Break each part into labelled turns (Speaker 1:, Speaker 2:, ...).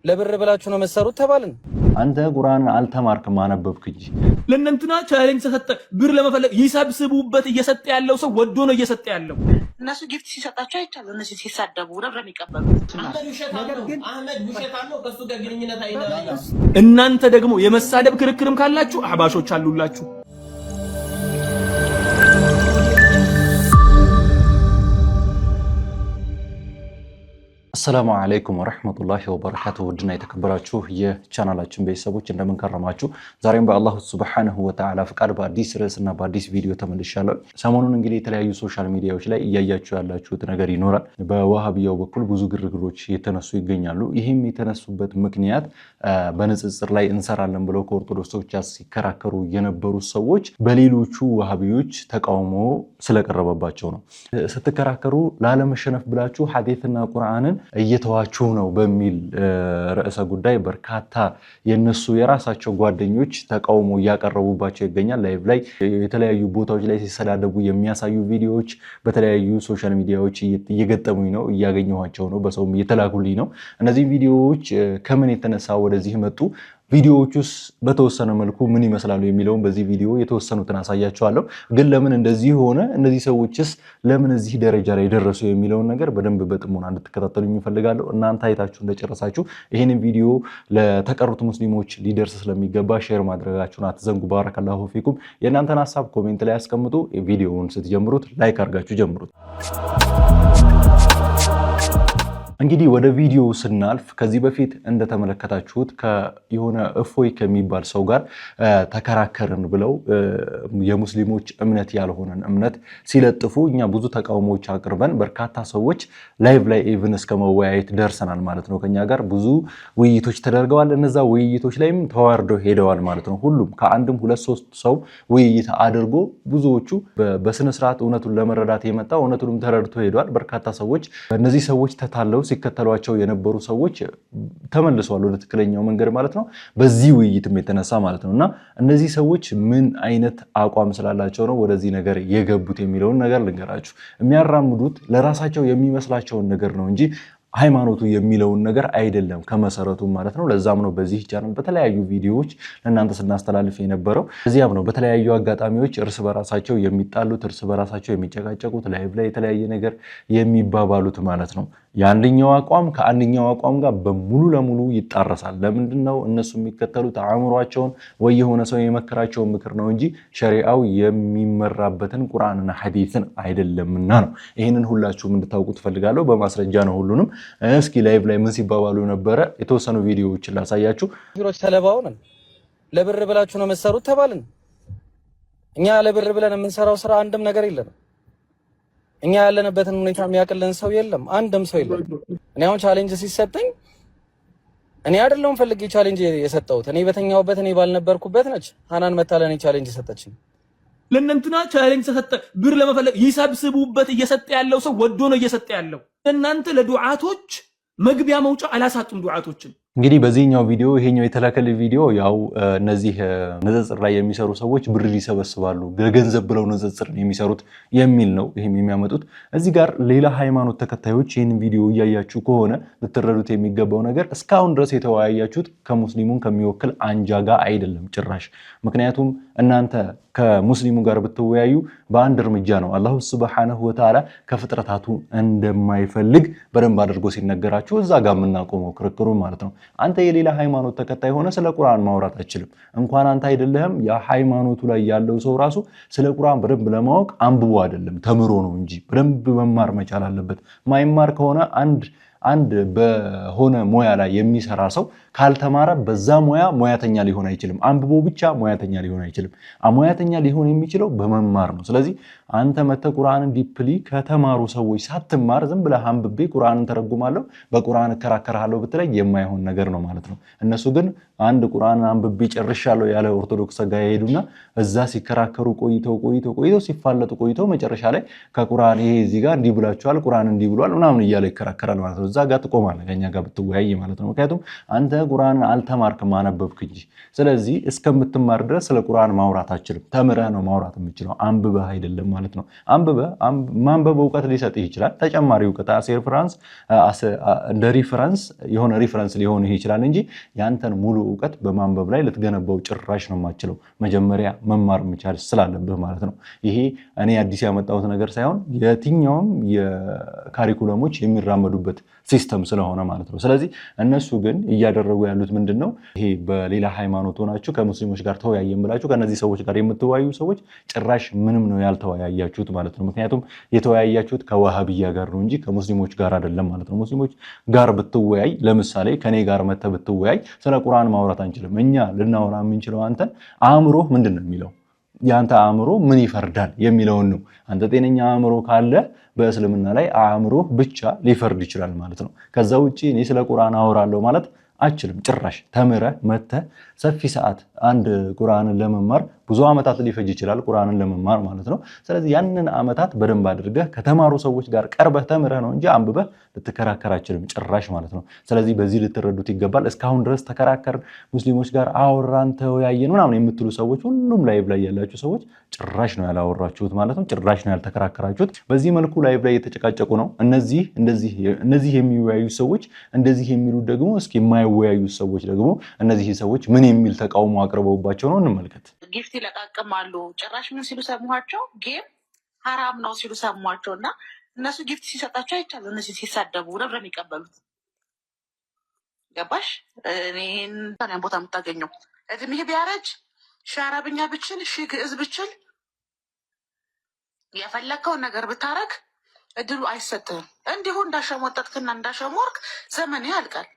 Speaker 1: ለብር ብላችሁ ነው መሰሩት ተባልን።
Speaker 2: አንተ ቁርአን አልተማርክም አነበብክ እንጂ
Speaker 3: ለእነንትና ቻሌንጅ ተሰጠ ብር ለመፈለግ ይሰብስቡበት እየሰጠ ያለው ሰው ወዶ ነው እየሰጠ ያለው።
Speaker 4: እነሱ ጊፍት ሲሰጣቸው አይቻሉ እነሱ ሲሳደቡ ነበር የሚቀበሉ።
Speaker 3: እናንተ ደግሞ የመሳደብ ክርክርም ካላችሁ አህባሾች አሉላችሁ።
Speaker 2: السلام عليكم ورحمة الله وبركاته ودنا يتكبراتشو የቻናላችን ቤተሰቦች እንደምን ከረማችሁ ዛሬም በአላህ Subhanahu Wa Ta'ala ፍቃድ በአዲስ ርዕስና በአዲስ ቪዲዮ ተመልሻለሁ ሰሞኑን እንግዲህ የተለያዩ ሶሻል ሚዲያዎች ላይ እያያችሁ ያላችሁት ነገር ይኖራል በዋሃቢያው በኩል ብዙ ግርግሮች የተነሱ ይገኛሉ ይሄም የተነሱበት ምክንያት በንጽጽር ላይ እንሰራለን ብለው ከኦርቶዶክሶች ሲከራከሩ የነበሩ ሰዎች በሌሎቹ ዋሃቢዎች ተቃውሞ ስለቀረበባቸው ነው ስትከራከሩ ለዓለመሸነፍ ብላችሁ ሐዲስና ቁርአንን እየተዋችሁ ነው በሚል ርዕሰ ጉዳይ በርካታ የነሱ የራሳቸው ጓደኞች ተቃውሞ ያቀረቡባቸው ይገኛል ላይቭ ላይ የተለያዩ ቦታዎች ላይ ሲሰዳደቡ የሚያሳዩ ቪዲዮዎች በተለያዩ ሶሻል ሚዲያዎች እየገጠሙኝ ነው እያገኘኋቸው ነው በሰውም እየተላኩልኝ ነው እነዚህ ቪዲዮዎች ከምን የተነሳ ወደዚህ መጡ ቪዲዮዎቹስ በተወሰነ መልኩ ምን ይመስላሉ የሚለውን በዚህ ቪዲዮ የተወሰኑትን አሳያችኋለሁ ግን ለምን እንደዚህ ሆነ እነዚህ ሰዎችስ ለምን እዚህ ደረጃ ላይ ደረሱ የሚለውን ነገር በደንብ በጥሞና እንድትከታተሉኝ እፈልጋለሁ እናንተ አይታችሁ እንደጨረሳችሁ ይሄንን ቪዲዮ ለተቀሩት ሙስሊሞች ሊደርስ ስለሚገባ ሼር ማድረጋችሁን አትዘንጉ ባረከላሁ ፊኩም የእናንተን ሐሳብ ኮሜንት ላይ አስቀምጡ ቪዲዮውን ስትጀምሩት ላይክ አድርጋችሁ ጀምሩት እንግዲህ ወደ ቪዲዮ ስናልፍ ከዚህ በፊት እንደተመለከታችሁት ከየሆነ እፎይ ከሚባል ሰው ጋር ተከራከርን ብለው የሙስሊሞች እምነት ያልሆነን እምነት ሲለጥፉ እኛ ብዙ ተቃውሞዎች አቅርበን በርካታ ሰዎች ላይቭ ላይ ኢቭን እስከ መወያየት ደርሰናል ማለት ነው ከኛ ጋር ብዙ ውይይቶች ተደርገዋል እነዛ ውይይቶች ላይም ተዋርደው ሄደዋል ማለት ነው ሁሉም ከአንድም ሁለት ሶስት ሰው ውይይት አድርጎ ብዙዎቹ በስነ ስርዓት እውነቱን ለመረዳት የመጣው እውነቱንም ተረድቶ ሄደዋል በርካታ ሰዎች እነዚህ ሰዎች ተታለው ሲከተሏቸው የነበሩ ሰዎች ተመልሰዋል ወደ ትክክለኛው መንገድ ማለት ነው በዚህ ውይይትም የተነሳ ማለት ነውና እነዚህ ሰዎች ምን አይነት አቋም ስላላቸው ነው ወደዚህ ነገር የገቡት የሚለውን ነገር ልንገራችሁ የሚያራምዱት ለራሳቸው የሚመስላቸውን ነገር ነው እንጂ ሃይማኖቱ የሚለውን ነገር አይደለም ከመሰረቱ ማለት ነው ለዛም ነው በዚህ ቻናል በተለያዩ ቪዲዮዎች ለእናንተ ስናስተላልፍ የነበረው እዚያም ነው በተለያዩ አጋጣሚዎች እርስ በራሳቸው የሚጣሉት እርስ በራሳቸው የሚጨቃጨቁት ላይቭ ላይ የተለያየ ነገር የሚባባሉት ማለት ነው የአንደኛው አቋም ከአንደኛው አቋም ጋር በሙሉ ለሙሉ ይጣረሳል ለምንድነው እነሱ የሚከተሉት አእምሯቸውን ወይ የሆነ ሰው የመከራቸው ምክር ነው እንጂ ሸሪዓው የሚመራበትን ቁርአንና ሐዲስን አይደለምና ነው ይሄንን ሁላችሁም እንድታውቁት ፈልጋለሁ በማስረጃ ነው ሁሉንም እስኪ ላይቭ ላይ ምን ሲባባሉ ነበረ የተወሰኑ ቪዲዮዎችን ላሳያችሁ
Speaker 1: ቪዲዮዎች ተለባውነን ለብር ብላችሁ ነው መሰሩት ተባልን እኛ ለብር ብለን የምንሰራው ስራ አንድም ነገር የለንም እኛ ያለንበትን ሁኔታ የሚያቀልን ሰው የለም አንድም ሰው የለም እኔ አሁን ቻሌንጅ ሲሰጠኝ እኔ አይደለም ፈልጌ ቻሌንጅ የሰጠሁት እኔ በተኛውበት እኔ ባልነበርኩበት ነች ሃናን መታለኔ ቻሌንጅ ሰጠችኝ
Speaker 3: ለእነንትና ቻሌንጅ ተሰጠ ብር ለመፈለግ ይሰብስቡበት እየሰጠ ያለው ሰው ወዶ ነው እየሰጠ ያለው እናንተ ለዱዓቶች መግቢያ መውጫ አላሳጡም ዱዓቶችን
Speaker 2: እንግዲህ በዚህኛው ቪዲዮ ይሄኛው የተላከለ ቪዲዮ ያው እነዚህ ንጽጽር ላይ የሚሰሩ ሰዎች ብር ይሰበስባሉ ገንዘብ ብለው ንጽጽርን የሚሰሩት የሚል ነው ይሄም የሚያመጡት እዚህ ጋር ሌላ ሃይማኖት ተከታዮች ይሄን ቪዲዮ እያያችሁ ከሆነ ልትረዱት የሚገባው ነገር እስካሁን ድረስ የተወያያችሁት ከሙስሊሙን ከሚወክል አንጃ ጋር አይደለም ጭራሽ ምክንያቱም እናንተ ከሙስሊሙ ጋር ብትወያዩ በአንድ እርምጃ ነው አላህ Subhanahu Wa Ta'ala ከፍጥረታቱ እንደማይፈልግ በደንብ አድርጎ ሲነገራችሁ እዛ ጋር ምናቆመው ክርክሩ ማለት ነው አንተ የሌላ ሃይማኖት ተከታይ ሆነ ስለ ቁርአን ማውራት አይችልም እንኳን አንተ አይደለም ያ ሃይማኖቱ ላይ ያለው ሰው ራሱ ስለ ቁርአን በደንብ ለማወቅ አንብቦ አይደለም ተምሮ ነው እንጂ በደንብ መማር መቻል አለበት ማይማር ከሆነ አንድ በሆነ ሙያ ላይ የሚሰራ ሰው ካልተማረ በዛ ሙያተኛ ሊሆን አይችልም አንብቦ ብቻ ሙያተኛ ሊሆን አይችልም ሙያተኛ ሊሆን የሚችለው በመማር ነው ስለዚህ አንተ መተ ቁርአንን ዲፕሊ ከተማሩ ሰዎች ሳትማር ዝም ብለህ አንብቤ ቁርአንን ተረጉማለሁ በቁርአን እከራከራለሁ ብትለይ የማይሆን ነገር ነው ማለት ነው እነሱ ግን አንድ ቁርአንን አንብቤ ጨርሻለሁ ያለ ኦርቶዶክስ ጋር ይሄዱና እዛ ሲከራከሩ ቆይተው ሲፋለጡ ቆይተው መጨረሻ ላይ ከቁርአን ይሄ እዚህ ጋር እንዲህ ብላችኋል ቁርአን እንዲህ ብሏል ምናምን እያለ ይከራከራል ማለት ነው እዛ ጋር ትቆማለህ ከኛ ጋር ብትወያይ ማለት ነው ምክንያቱም አንተ ቁርአን አልተማርክም አነበብክ እንጂ ስለዚህ እስከምትማር ድረስ ስለ ቁርአን ማውራት አትችልም ተምረህ ነው ማውራት የምትችለው አንብበህ አይደለም ማለት ነው። ማንበብ እውቀት ሊሰጥህ ይችላል። ተጨማሪ እውቀት ሪፈረንስ እንደ የሆነ ሪፈረንስ ሊሆን ይችላል እንጂ ያንተን ሙሉ እውቀት በማንበብ ላይ ልትገነባው ጭራሽ ነው የማትችለው። መጀመሪያ መማር መቻል ስላለብህ ማለት ነው። ይሄ እኔ አዲስ ያመጣሁት ነገር ሳይሆን የትኛውም የካሪኩለሞች የሚራመዱበት ሲስተም ስለሆነ ማለት ነው። ስለዚህ እነሱ ግን እያደረጉ ያሉት ምንድነው? ይሄ በሌላ ሃይማኖት ሆናችሁ ከሙስሊሞች ጋር ተወያየን ብላችሁ ከነዚህ ሰዎች ጋር የምትወያዩ ሰዎች ጭራሽ ምንም ነው ያልተወያያችሁት ማለት ነው። ምክንያቱም የተወያያችሁት ከዋሃብያ ጋር ነው እንጂ ከሙስሊሞች ጋር አይደለም ማለት ነው። ሙስሊሞች ጋር ብትወያይ፣ ለምሳሌ ከኔ ጋር መተህ ብትወያይ ስለ ቁርአን ማውራት አንችልም። እኛ ልናወራ የምንችለው አንተን አእምሮህ ምንድን ነው የሚለው፣ ያንተ አእምሮ ምን ይፈርዳል የሚለውን ነው። አንተ ጤነኛ አእምሮ ካለ በእስልምና ላይ አእምሮህ ብቻ ሊፈርድ ይችላል ማለት ነው። ከዛ ውጪ እኔ ስለ ቁርአን አወራለሁ ማለት አችልም ጭራሽ። ተምረህ መተህ ሰፊ ሰዓት አንድ ቁርአንን ለመማር ብዙ ዓመታት ሊፈጅ ይችላል ቁርአንን ለመማር ማለት ነው። ስለዚህ ያንን ዓመታት በደንብ አድርገህ ከተማሩ ሰዎች ጋር ቀርበህ ተምረህ ነው እንጂ አንብበህ ልትከራከር አችልም ጭራሽ ማለት ነው። ስለዚህ በዚህ ልትረዱት ይገባል። እስካሁን ድረስ ተከራከር፣ ሙስሊሞች ጋር አወራን፣ ተወያየን ምናምን የምትሉ ሰዎች ሁሉም ላይቭ ላይ ያላችሁ ሰዎች ጭራሽ ነው ያላወራችሁት ማለት ነው። ጭራሽ ነው ያልተከራከራችሁት። በዚህ መልኩ ላይቭ ላይ የተጨቃጨቁ ነው እነዚህ የሚወያዩ ሰዎች። እንደዚህ የሚሉ ደግሞ እስኪ የማይወያዩ ሰዎች ደግሞ እነዚህ ሰዎች ምን የሚል ተቃውሞ አቅርበውባቸው ነው እንመልከት።
Speaker 4: ጊፍት ይለቃቅማሉ። ጭራሽ ምን ሲሉ ሰማኋቸው? ጌም ሀራም ነው ሲሉ ሰማኋቸው። እና እነሱ ጊፍት ሲሰጣቸው አይቻሉ እነዚህ ሲሳደቡ ነበር የሚቀበሉት። ገባሽ? እኔን ቦታ የምታገኘው እድሜህ ቢያረጅ ሺህ አረብኛ ብችል ሺህ ግዕዝ ብችል የፈለግከውን ነገር ብታረግ እድሉ አይሰጥህም። እንዲሁ እንዳሸሞጠጥክና እንዳሸሞርክ ዘመን ያልቃል።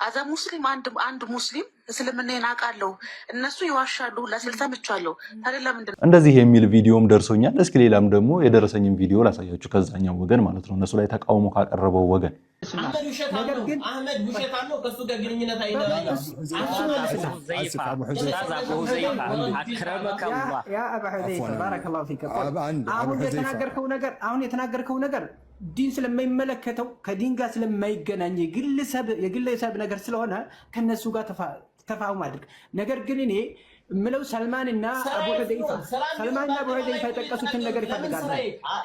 Speaker 4: አዛ ሙስሊም አንድ ሙስሊም እስልምናን አውቃለሁ እነሱ ይዋሻሉ ለስል ሰምቻለሁ። ታዲያ
Speaker 2: እንደዚህ የሚል ቪዲዮም ደርሶኛል። እስኪ ሌላም ደግሞ የደረሰኝም ቪዲዮ ላሳያችሁ ከዛኛው ወገን ማለት ነው፣ እነሱ ላይ ተቃውሞ ካቀረበው ወገን።
Speaker 3: አህመድ ውሸት አለው ከሱ ጋር ግንኙነት አይደለም።
Speaker 5: አሁን የተናገርከው ነገር ዲን ስለማይመለከተው ከዲን ጋር ስለማይገናኝ የግለሰብ ነገር ስለሆነ ከነሱ ጋር ተፋውም አድርግ። ነገር ግን እኔ ምለው ሰልማንና አቡ ሁዘይፋ የጠቀሱትን ነገር ይፈልጋል።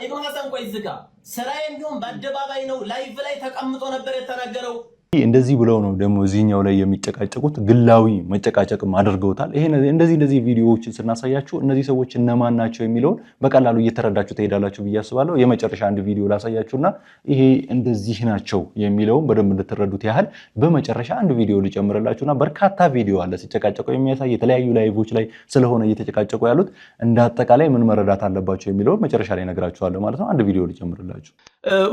Speaker 3: ኢብኑ ሐሰን ቆይ ዝጋ ስራዬ እንዲሁም በአደባባይ ነው ላይቭ ላይ ተቀምጦ ነበር የተናገረው።
Speaker 2: እንደዚህ ብለው ነው ደግሞ እዚህኛው ላይ የሚጨቃጨቁት። ግላዊ መጨቃጨቅም አድርገውታል። ይሄ እንደዚህ ቪዲዮዎችን ስናሳያችሁ እነዚህ ሰዎች እነማን ናቸው የሚለውን በቀላሉ እየተረዳችሁ ትሄዳላችሁ ብዬ አስባለሁ። የመጨረሻ አንድ ቪዲዮ ላሳያችሁና ይሄ እንደዚህ ናቸው የሚለውን በደንብ እንድትረዱት ያህል በመጨረሻ አንድ ቪዲዮ ልጨምርላችሁና በርካታ ቪዲዮ አለ ሲጨቃጨቁ የሚያሳይ የተለያዩ ላይቮች ላይ ስለሆነ እየተጨቃጨቁ ያሉት እንደ አጠቃላይ ምን መረዳት አለባቸው የሚለውን መጨረሻ ላይ ነግራችኋለሁ ማለት ነው። አንድ ቪዲዮ ልጨምርላችሁ።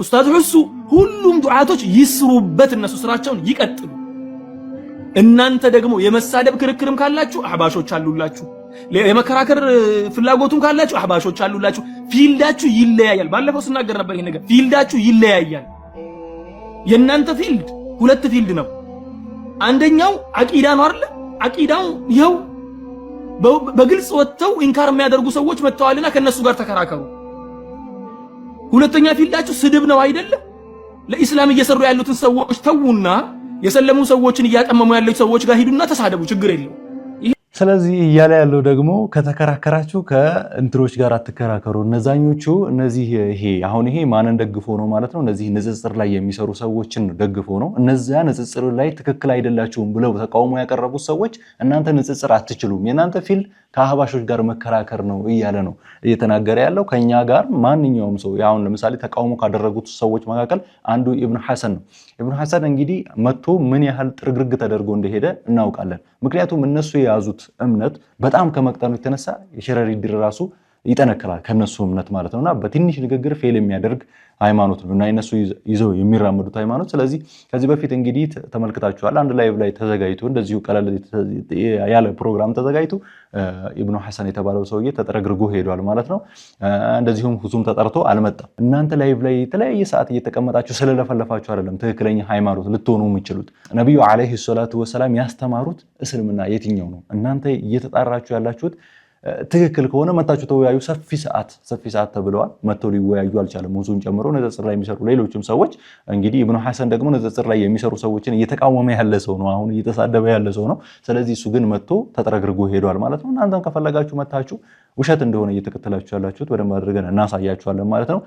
Speaker 3: ኡስታዝ ሁሱ ሁሉም ዱዓቶች ይስሩበት እነሱ ስራቸውን ይቀጥሉ። እናንተ ደግሞ የመሳደብ ክርክርም ካላችሁ አህባሾች አሉላችሁ፣ የመከራከር ፍላጎቱም ካላችሁ አህባሾች አሉላችሁ። ፊልዳችሁ ይለያያል። ባለፈው ስናገር ነበር ይሄ ነገር። ፊልዳችሁ ይለያያል። የእናንተ ፊልድ ሁለት ፊልድ ነው። አንደኛው አቂዳ ነው አይደል? አቂዳው ይኸው በግልጽ ወጥተው ኢንካር የሚያደርጉ ሰዎች መጥተዋልና ከነሱ ጋር ተከራከሩ። ሁለተኛ ፊልዳችሁ ስድብ ነው አይደለም? ለኢስላም እየሰሩ ያሉትን ሰዎች ተውና የሰለሙ ሰዎችን እያጠመሙ ያሉት ሰዎች ጋር ሂዱና ተሳደቡ፣ ችግር የለው።
Speaker 2: ስለዚህ እያለ ያለው ደግሞ ከተከራከራችሁ ከእንትሮች ጋር አትከራከሩ። እነዛኞቹ ይሄ ማንን ደግፎ ነው ማለት ነው? እነዚህ ንጽጽር ላይ የሚሰሩ ሰዎችን ደግፎ ነው። እነዚያ ንጽጽር ላይ ትክክል አይደላችሁም ብለው ተቃውሞ ያቀረቡት ሰዎች እናንተ ንጽጽር አትችሉም፣ የእናንተ ፊልድ ከአህባሾች ጋር መከራከር ነው እያለ ነው እየተናገረ ያለው። ከኛ ጋር ማንኛውም ሰው አሁን ለምሳሌ ተቃውሞ ካደረጉት ሰዎች መካከል አንዱ ኢብኑ ሐሰን ነው። ኢብኑ ሐሰን እንግዲህ መጥቶ ምን ያህል ጥርግርግ ተደርጎ እንደሄደ እናውቃለን። ምክንያቱም እነሱ የያዙት እምነት በጣም ከመቅጠኑ የተነሳ የሸረሪት ድር ራሱ ይጠነክራል ከነሱ እምነት ማለት ነውና በትንሽ ንግግር ፌል የሚያደርግ ሃይማኖት ነው እና እነሱ ይዘው የሚራመዱት ሃይማኖት። ስለዚህ ከዚህ በፊት እንግዲህ ተመልክታችኋል። አንድ ላይቭ ላይ ተዘጋጅቶ እንደዚሁ ቀለል ያለ ፕሮግራም ተዘጋጅቶ ኢብኑ ሐሰን የተባለው ሰውዬ ተጠረግርጎ ሄዷል ማለት ነው። እንደዚሁም ሁሱም ተጠርቶ አልመጣም። እናንተ ላይቭ ላይ የተለያየ ሰዓት እየተቀመጣችሁ ስለለፈለፋችሁ አይደለም ትክክለኛ ሃይማኖት ልትሆኑ የምትችሉት። ነብዩ አለይሂ ሰላቱ ወሰላም ያስተማሩት እስልምና የትኛው ነው? እናንተ እየተጣራችሁ ያላችሁት ትክክል ከሆነ መታችሁ ተወያዩ። ሰፊ ሰዓት ተብለዋል። መተው ሊወያዩ አልቻለም። ሙዙን ጨምሮ ንጽጽር ላይ የሚሰሩ ሌሎችም ሰዎች እንግዲህ ኢብኑ ሐሰን ደግሞ ንጽጽር ላይ የሚሰሩ ሰዎችን እየተቃወመ ያለ ሰው ነው፣ አሁን እየተሳደበ ያለ ሰው ነው። ስለዚህ እሱ ግን መጥቶ ተጠረግርጎ ሄዷል ማለት ነው። እናንተም ከፈለጋችሁ መታችሁ ውሸት እንደሆነ እየተከተላችሁ ያላችሁት በደንብ አድርገን እናሳያችኋለን ማለት ነው።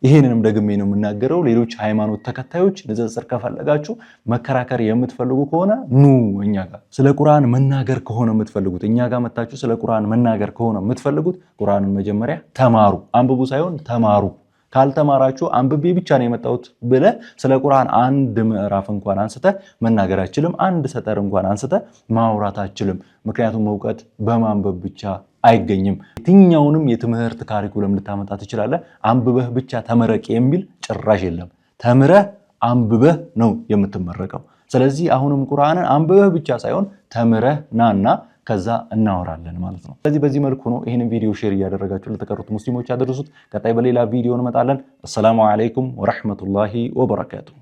Speaker 2: ይሄንንም ደግሜ ነው የምናገረው። ሌሎች ሃይማኖት ተከታዮች ንጽጽር ከፈለጋችሁ መከራከር የምትፈልጉ ከሆነ ኑ እኛ ጋር። ስለ ቁርአን መናገር ከሆነ የምትፈልጉት እኛ ጋር መታችሁ ስለ ቁርአን መናገር ከሆነ የምትፈልጉት ቁርአንን መጀመሪያ ተማሩ፣ አንብቡ ሳይሆን ተማሩ። ካልተማራችሁ አንብቤ ብቻ ነው የመጣሁት ብለ ስለ ቁርአን አንድ ምዕራፍ እንኳን አንስተ መናገር አትችልም። አንድ ሰጠር እንኳን አንስተ ማውራት አትችልም። ምክንያቱም እውቀት በማንበብ ብቻ አይገኝም። የትኛውንም የትምህርት ካሪኩለም ልታመጣ ትችላለህ። አንብበህ ብቻ ተመረቅ የሚል ጭራሽ የለም። ተምረህ አንብበህ ነው የምትመረቀው። ስለዚህ አሁንም ቁርአንን አንብበህ ብቻ ሳይሆን ተምረህ ናና ከዛ እናወራለን ማለት ነው። ስለዚህ በዚህ መልኩ ነው ይህንን ቪዲዮ ሼር እያደረጋችሁ ለተቀሩት ሙስሊሞች ያደርሱት። ቀጣይ በሌላ ቪዲዮ እንመጣለን። አሰላሙ አለይኩም ወራህመቱላሂ ወበረካቱሁ።